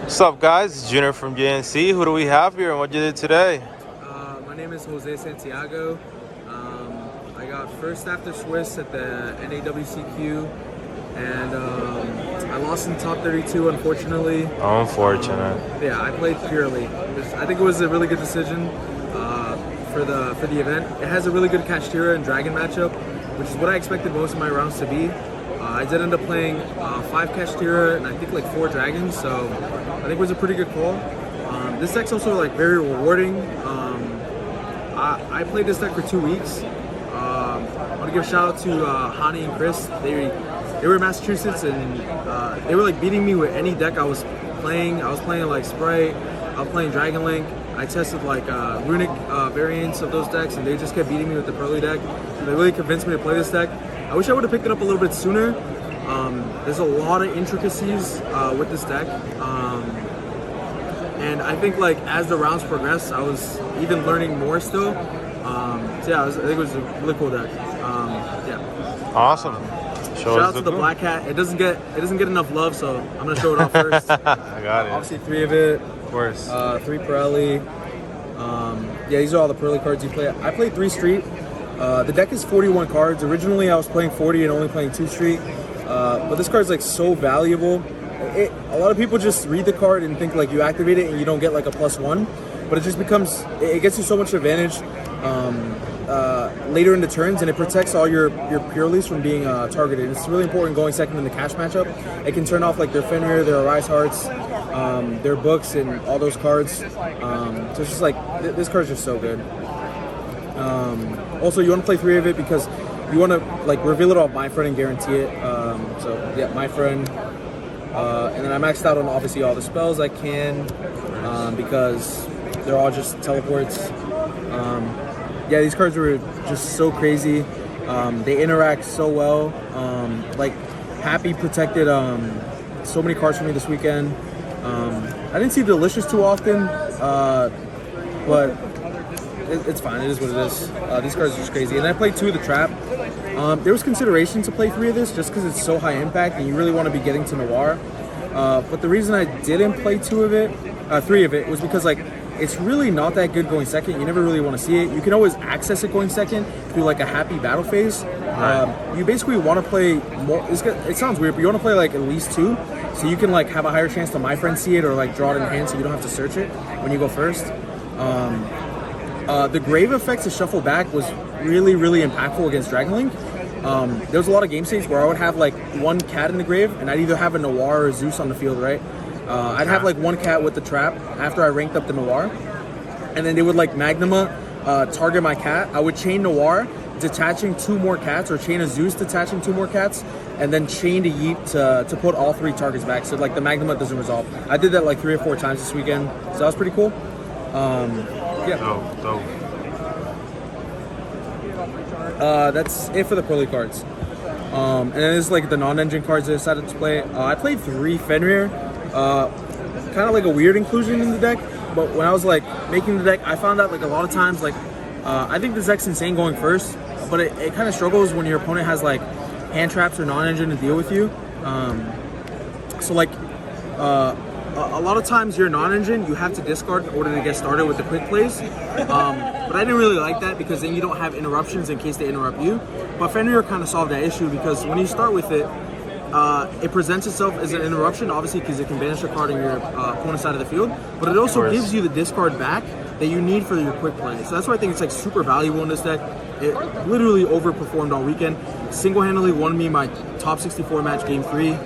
What's up, guys? It's Junior from JNC. Who do we have here and what you did today? My name is Santiago. I got first after Swiss at the NAWCQ, and I lost in top 32, unfortunately. Unfortunate. Yeah, I played Purrely. I think it was a really good decision for the event. It has a really good Kashtira and Dragon matchup, which is what I expected most of my rounds to be. I did end up playing 5 Kashtira and I think like 4 Dragons, so I think it was a pretty good call. This deck's also like very rewarding. I played this deck for 2 weeks. I want to give a shout out to Hani and Chris. They were in Massachusetts and they were like beating me with any deck I was playing. I was playing like Sprite, I was playing Dragon Link. I tested like runic variants of those decks and they just kept beating me with the Purrely deck. So they really convinced me to play this deck. I wish I would have picked it up a little bit sooner. There's a lot of intricacies with this deck. And I think like as the rounds progressed, I was even learning more still. So yeah, I think it was a really cool deck. Yeah. Awesome. Shout out to the Black Hat. It doesn't get enough love, so I'm gonna show it off first. I got it. Obviously 3 of it. Of course. 3 Purrely. Yeah, these are all the Purrely cards you play. I played 3 Street. The deck is 41 cards. Originally, I was playing 40 and only playing 2 Street. But this card's like so valuable. A lot of people just read the card and think like you activate it and you don't get like a +1, but it just becomes, it gets you so much advantage later in the turns, and it protects all your Purrelys from being targeted. It's really important going second in the cash matchup. It can turn off like their Fenrir, their Arise Hearts, their books, and all those cards. So it's just like this card's just so good. Also, you want to play 3 of it because you want to like reveal it off My Friend and guarantee it. So yeah, My Friend. And then I maxed out on obviously all the spells I can because they're all just teleports. Yeah, these cards were just so crazy. They interact so well. Like Happy protected so many cards for me this weekend. I didn't see Delicious too often, but it's fine. It is what it is. These cards are just crazy. And I played 2 of the Trap. There was consideration to play 3 of this just because it's so high impact and you really want to be getting to Noir. But the reason I didn't play 3 of it was because like it's really not that good going second. You never really want to see it. You can always access it going second through like a Happy battle phase. You basically want to play more. It sounds weird, but you want to play like at least 2, so you can like have a higher chance to My Friend see it or like draw it in hand, so you don't have to search it when you go first. The Grave effects to shuffle back was really, really impactful against Dragon Link. There was a lot of game states where I would have like 1 cat in the grave, and I'd either have a Noir or a Zeus on the field, right? I'd have like 1 cat with the Trap after I ranked up the Noir, and then they would like Magnuma target my cat. I would chain Noir, detaching 2 more cats, or chain a Zeus detaching 2 more cats, and then chain to Yeet to put all 3 targets back. So like the Magnuma doesn't resolve. I did that like 3 or 4 times this weekend, so that was pretty cool. Yeah. Dope. That's it for the Purrely cards. And then there's like the NonEngine cards I decided to play. I played 3 Fenrir. Kind of like a weird inclusion in the deck, but when I was like making the deck, I found out like a lot of times like I think this deck's insane going first, but it kind of struggles when your opponent has like hand traps or NonEngine to deal with you. So like a lot of times your NonEngine you have to discard in order to get started with the quick plays. But I didn't really like that because then you don't have interruptions in case they interrupt you. But Fenrir kind of solved that issue because when you start with it, it presents itself as an interruption, obviously, because it can banish a card on your opponent's side of the field, but it also gives you the discard back that you need for your quick play. So that's why I think it's like super valuable in this deck. It literally overperformed all weekend. Single-handedly won me my top 64 match game 3.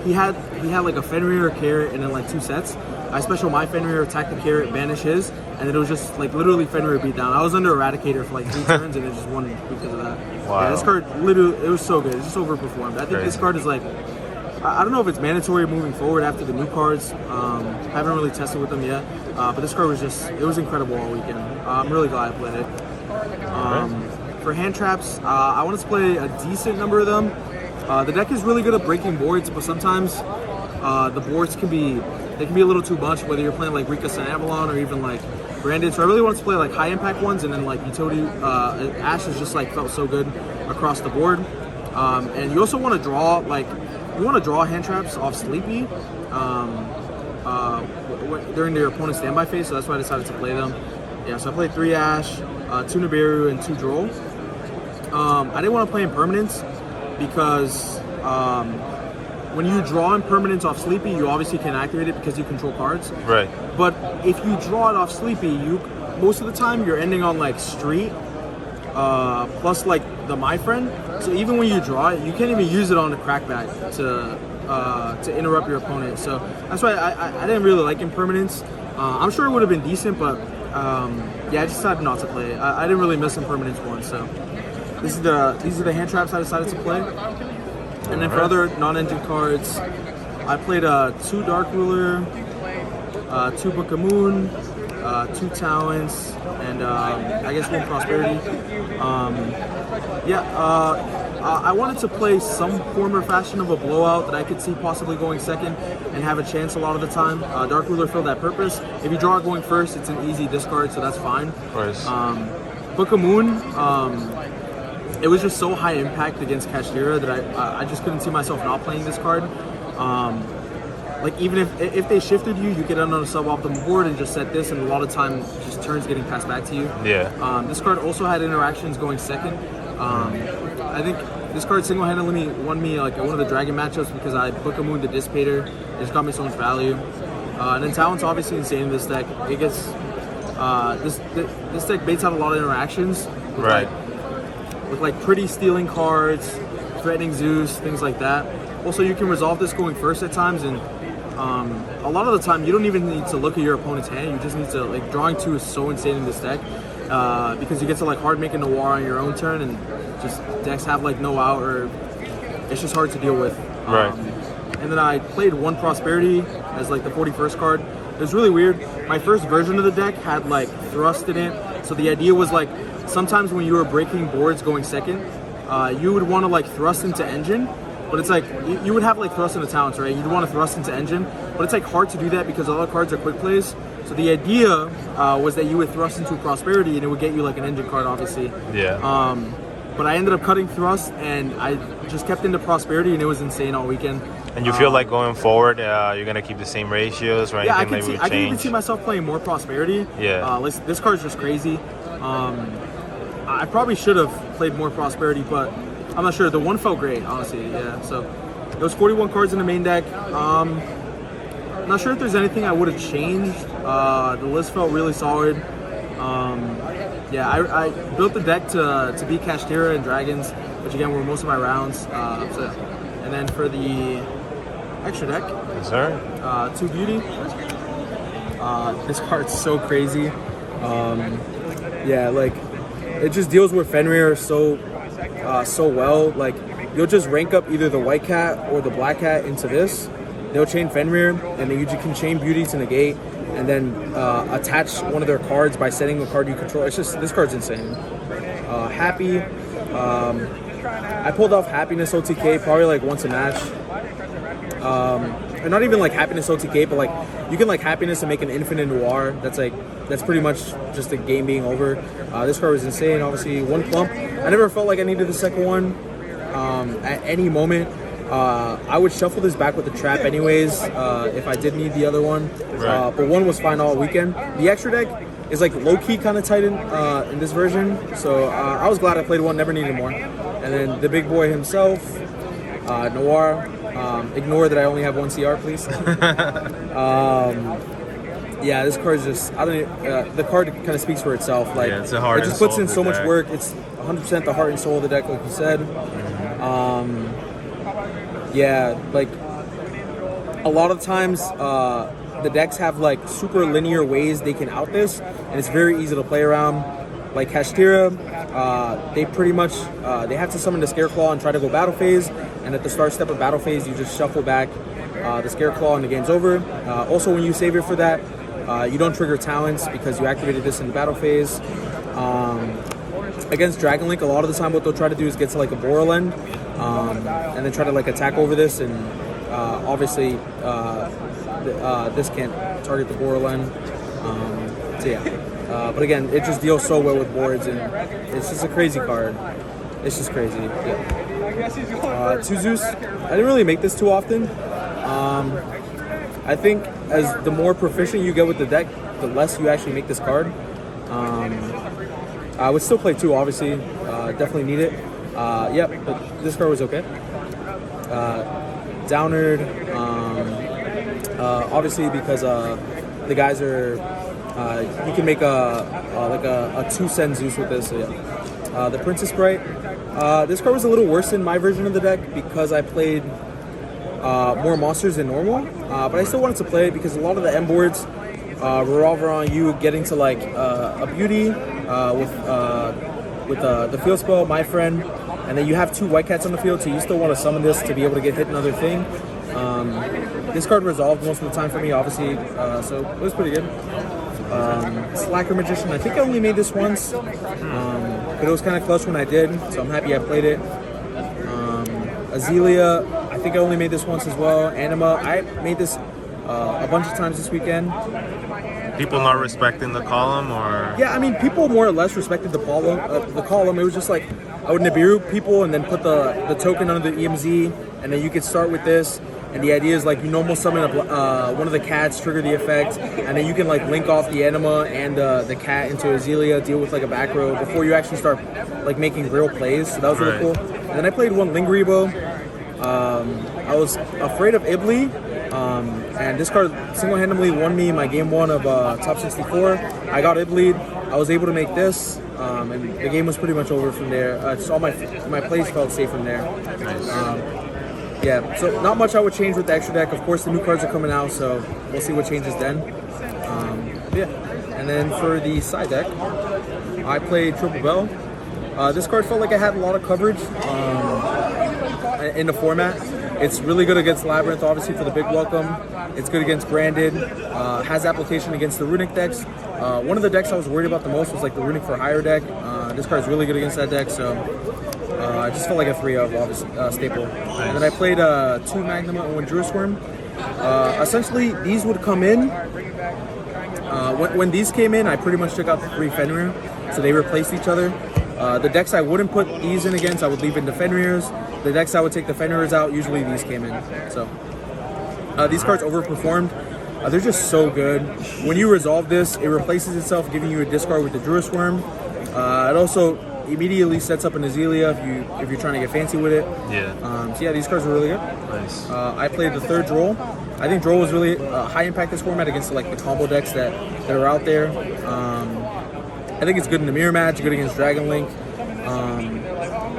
He had like a Fenrir, a Carrot, and then like 2 sets. I special my Fenrir, attack the Carrot, banish his, and then it was just like literally Fenrir beat down. I was under Eradicator for like 3 turns and it just won because of that. Wow. Yeah, this card literally, it was so good. It just overperformed. I think this card is like, I don't know if it's mandatory moving forward after the new cards. I haven't really tested with them yet, but this card was just, it was incredible all weekend. I'm really glad I played it. For hand traps, I wanted to play a decent number of them. The deck is really good at breaking boards, but sometimes the boards can be a little too much, whether you're playing like Rika San Avalon or even like Branded. So I really wanted to play like high impact ones, and then like utility Ash has just like felt so good across the board. And you also want to draw hand traps off Sleepy. during their opponent's standby phase, so that's why I decided to play them. Yeah, so I played 3 Ash, 2 Nibiru, and 2 Droll. I didn't want to play Impermanence because when you draw Impermanence off Sleepy, you obviously can activate it because you control cards. Right. But if you draw it off Sleepy, most of the time you're ending on like Street, plus like the My Friend. So even when you draw it, you can't even use it on the Crackback to interrupt your opponent. So that's why I didn't really like Impermanence. I'm sure it would have been decent, but yeah, I just decided not to play it. I didn't really miss Impermanence once. So these are the hand traps I decided to play. And then for other non-engine cards, I played 2 Dark Ruler, 2 Book of Moon, 2 Talents, and I guess 1 Prosperity. I wanted to play some form or fashion of a blowout that I could see possibly going second and have a chance a lot of the time. Dark Ruler filled that purpose. If you draw it going first, it's an easy discard, so that's fine. Nice. Book of Moon, it was just so high impact against Kashtira that I just couldn't see myself not playing this card. Like even if they shifted you, you get on a suboptimal board and just set this, and a lot of time just turns getting passed back to you. Yeah. This card also had interactions going second. I think this card single-handedly won me like one of the Dragon matchups because I Book of Moon the Dissipator. It just got me so much value. And then Talent's obviously insane in this deck. It gets this deck baits out a lot of interactions. With like pretty stealing cards, threatening Zeus, things like that. Also, you can resolve this going first at times, and a lot of the time you don't even need to look at your opponent's hand. You just need to like drawing 2 is so insane in this deck because you get to like hard make a Noir on your own turn, and just decks have like no out, or it's just hard to deal with. Right. And then I played 1 Prosperity as like the 41st card. It was really weird. My first version of the deck had like Thrust in it, so the idea was like sometimes when you were breaking boards going second, you would want to like Thrust into Engine. But it's like, you would have like Thrust into Talents, right? You'd want to Thrust into Engine, but it's like hard to do that because all the cards are quick plays. So the idea was that you would Thrust into Prosperity and it would get you like an Engine card, obviously. Yeah. But I ended up cutting Thrust and I just kept into Prosperity, and it was insane all weekend. And you feel like going forward, you're going to keep the same ratios, right? Yeah, I can even see myself playing more Prosperity. Yeah. This card's just crazy. I probably should have played more Prosperity, but I'm not sure. The 1 felt great, honestly. Yeah. So there was 41 cards in the main deck. Not sure if there's anything I would have changed. The list felt really solid. Yeah, I built the deck to beat Kashtira and Dragons, which again were most of my rounds. And then for the extra deck, yes, sir. 2 Beauty. This card's so crazy. Yeah, like it just deals with Fenrir so well. Like you'll just rank up either the white cat or the black cat into this. They'll chain Fenrir, and then you can chain Beauty to negate, and then attach one of their cards by setting the card you control. It's just, this card's insane. Happy. I pulled off Happiness OTK probably like once a match. And not even like Happiness OTK, but like you can like Happiness and make an infinite Noir. That's pretty much just the game being over. This card was insane. Obviously, 1 Plump. I never felt like I needed the second one at any moment. I would shuffle this back with the trap anyways if I did need the other one. Right. But 1 was fine all weekend. The extra deck is like low-key kind of tight in this version. So I was glad I played 1, never needed more. And then the big boy himself, Noir. Ignore that I only have 1 CR, please. Yeah, this card's just, the card kind of speaks for itself. Like, yeah, it's a heart it just and puts soul in so much deck. work. It's 100% the heart and soul of the deck, like you said. Yeah, like a lot of times the decks have like super linear ways they can out this, and it's very easy to play around. Like Kashtira, they pretty much they have to summon the Scareclaw and try to go battle phase, and at the start step of battle phase you just shuffle back the Scareclaw and the game's over. Also, when you save it for that, you don't trigger talents because you activated this in the battle phase. Against Dragon Link, a lot of the time what they'll try to do is get to like a Borrelend and then try to like attack over this, and obviously this can't target the Borrelend. So yeah. But again, it just deals so well with boards, and it's just a crazy card. It's just crazy. Yeah. 2 Zeus. I didn't really make this too often. I think as the more proficient you get with the deck, the less you actually make this card. I would still play 2, obviously. Definitely need it. Yep, but this card was okay. Downard, obviously because the guys are, you can make a 2-cent Zeus with this. So yeah. The Princess Sprite. This card was a little worse in my version of the deck because I played more monsters than normal, but I still wanted to play it because a lot of the M boards revolve around you getting to like a beauty with the field spell, my friend, and then you have 2 white cats on the field, so you still want to summon this to be able to get hit another thing. This card resolved most of the time for me, obviously, so it was pretty good. Slacker Magician, I think I only made this once, but it was kind of close when I did, so I'm happy I played it. Azalea, I think I only made this once as well. Anima, I made this a bunch of times this weekend. People not respecting the column, or? Yeah, I mean, people more or less respected the column. It was just like, I would Nibiru people and then put the token under the EMZ, and then you could start with this. And the idea is like you normal summon one of the cats, trigger the effect, and then you can like link off the Anima and the cat into Azalea, deal with like a back row before you actually start like making real plays. So that was really cool. And then I played one Lingribo. I was afraid of Ibli, and this card single-handedly won me my game 1 of top 64. I got Ibli. I was able to make this, and the game was pretty much over from there. Just all my plays felt safe from there. Yeah, so not much I would change with the extra deck. Of course, the new cards are coming out, so we'll see what changes then. Yeah, and then for the side deck, I played Triple Bell. This card felt like I had a lot of coverage in the format. It's really good against Labyrinth, obviously, for the big welcome. It's good against Branded. Has application against the Runic decks. One of the decks I was worried about the most was like the Runic for Hire deck. This card is really good against that deck, so I just felt like a 3-of obviously staple. Nice. And then I played 2 Magnuma and 1 Druisworm. Essentially, these would come in. When these came in, I pretty much took out the 3 Fenrir, so they replaced each other. The decks I wouldn't put these in against, I would leave into Fenrirs. The decks I would take the Fenrirs out, usually these came in. So these cards overperformed. They're just so good. When you resolve this, it replaces itself, giving you a discard with the Druisworm. It also immediately sets up an Azalea if you're trying to get fancy with it. Yeah. So yeah, these cards are really good. Nice. I played the 3rd Droll. I think Droll was really high impact this format against like the combo decks that are out there. I think it's good in the mirror match, good against Dragon Link.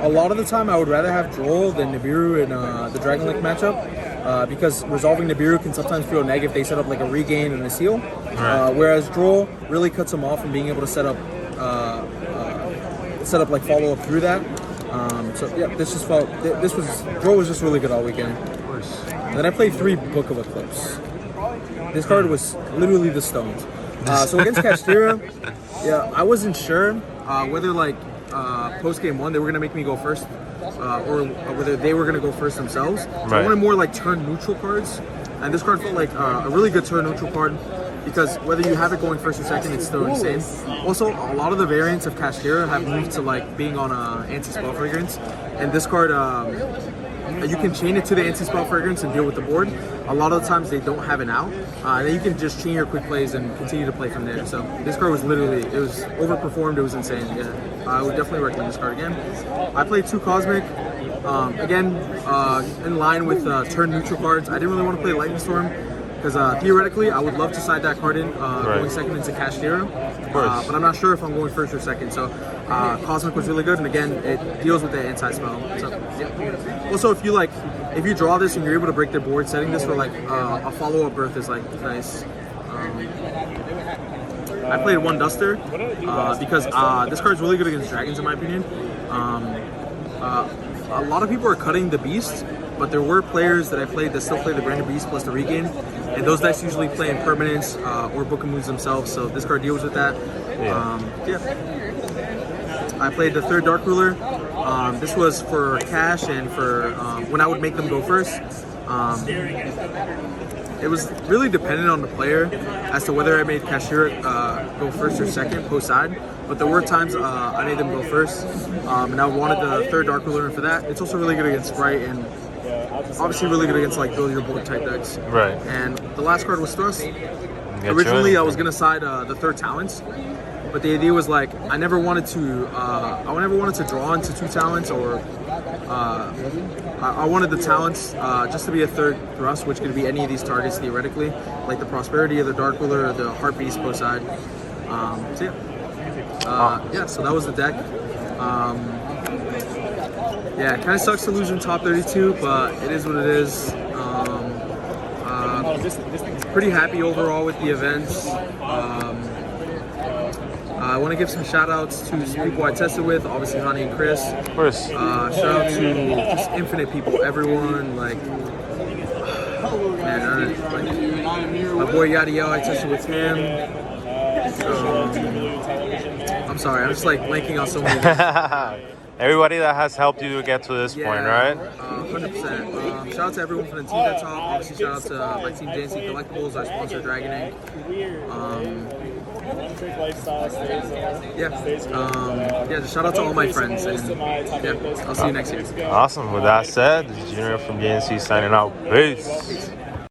A lot of the time, I would rather have Droll than Nibiru in the Dragon Link matchup because resolving Nibiru can sometimes feel negative if they set up like a regain and a seal. Right. Whereas Droll really cuts them off from being able to set up like follow up through that. So yeah, Droll was just really good all weekend. Of course. And then I played 3 Book of Eclipse. This card was literally the stones. So against Kashtira, yeah, I wasn't sure whether like post game 1 they were gonna make me go first, or whether they were gonna go first themselves. So I wanted more like turn neutral cards, and this card felt like a really good turn neutral card because whether you have it going first or second, it's still insane. Also, a lot of the variants of Kashtira have moved to like being on anti-spell fragrance, and this card you can chain it to the anti-spell fragrance and deal with the board. A lot of the times they don't have an out, and then you can just chain your quick plays and continue to play from there. So this card was literally, it was overperformed, it was insane. Yeah, I would definitely recommend this card again. I played 2 Cosmic. Again, in line with turn neutral cards. I didn't really want to play Lightning Storm because theoretically I would love to side that card in going second into Kashtira, but I'm not sure if I'm going first or second. So Cosmic was really good, and again it deals with the anti-spell. So yeah. Also, if you draw this and you're able to break their board, setting this for like a follow-up berth is like nice. I played 1 Duster because this card is really good against dragons in my opinion. A lot of people are cutting the Beast, but there were players that I played that still play the Branded Beast plus the Regain, and those decks usually play in permanence or Book of Moons themselves, so this card deals with that. Yeah. I played the 3rd Dark Ruler. This was for cash and for when I would make them go first. It was really dependent on the player as to whether I made Kashtira go first or second post side, but there were times I made them go first, and I wanted the 3rd Dark Ruler for that. It's also really good against Sprite and obviously really good against like build your board type decks. Right. And the last card was Thrust. Get Originally, I was gonna side the third talents, but the idea was like I never wanted to draw into 2 talents, or I wanted the talents just to be a third thrust, which could be any of these targets theoretically, like the Prosperity or the Dark Ruler or the Heart Beast post side. So yeah, so that was the deck. Yeah, it kind of sucks to lose in top 32, but it is what it is. Pretty happy overall with the events. I want to give some shout outs to some people I tested with, obviously Hani and Chris. Of course. Shout out to just infinite people, everyone, like, man, like my boy Yadi Yo, I tested with him. I'm sorry, I'm just like blanking on so many. Everybody that has helped you to get to this point, right? 100%. Shout out to everyone from the team that's top. Obviously, shout out to my team, JNC Collectibles, our sponsor, Dragon Ink. Just shout out to all my friends. And yeah, I'll see you next year. Awesome. With that said, this is Junior from JNC signing out. Peace.